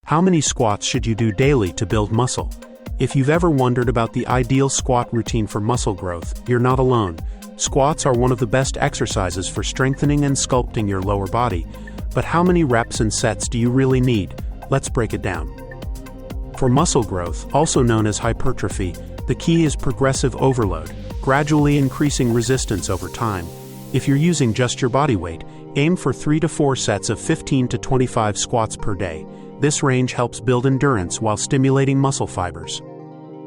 How many squats should you do daily to build muscle? If you've ever wondered about the ideal squat routine for muscle growth, you're not alone. Squats are one of the best exercises for strengthening and sculpting your lower body. But how many reps and sets do you really need? Let's break it down. For muscle growth, also known as hypertrophy, the key is progressive overload, gradually increasing resistance over time. If you're using just your body weight, aim for 3 to 4 sets of 15 to 25 squats per day. This range helps build endurance while stimulating muscle fibers.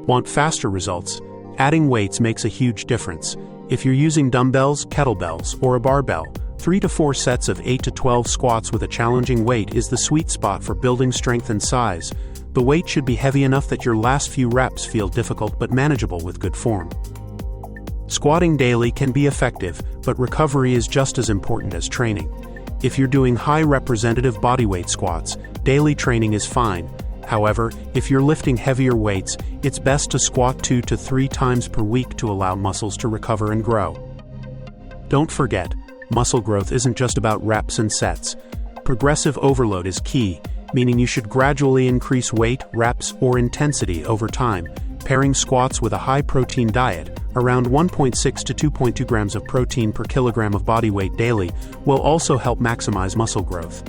Want faster results? Adding weights makes a huge difference. If you're using dumbbells, kettlebells, or a barbell, 3 to 4 sets of 8 to 12 squats with a challenging weight is the sweet spot for building strength and size. The weight should be heavy enough that your last few reps feel difficult but manageable with good form. Squatting daily can be effective, but recovery is just as important as training. If you're doing high representative bodyweight squats, daily training is fine. However, if you're lifting heavier weights, it's best to squat 2 to 3 times per week to allow muscles to recover and grow. Don't forget, muscle growth isn't just about reps and sets. Progressive overload is key, meaning you should gradually increase weight, reps, or intensity over time. Pairing squats with a high-protein diet, around 1.6 to 2.2 grams of protein per kilogram of body weight daily, will also help maximize muscle growth.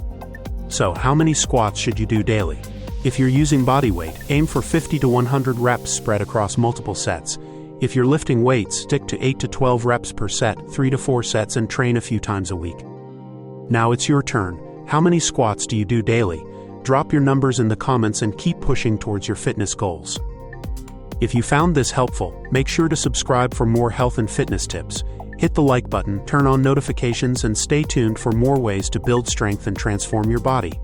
So, how many squats should you do daily? If you're using body weight, aim for 50 to 100 reps spread across multiple sets. If you're lifting weights, stick to 8 to 12 reps per set, 3 to 4 sets, and train a few times a week. Now it's your turn. How many squats do you do daily? Drop your numbers in the comments and keep pushing towards your fitness goals. If you found this helpful, make sure to subscribe for more health and fitness tips. Hit the like button, turn on notifications, and stay tuned for more ways to build strength and transform your body.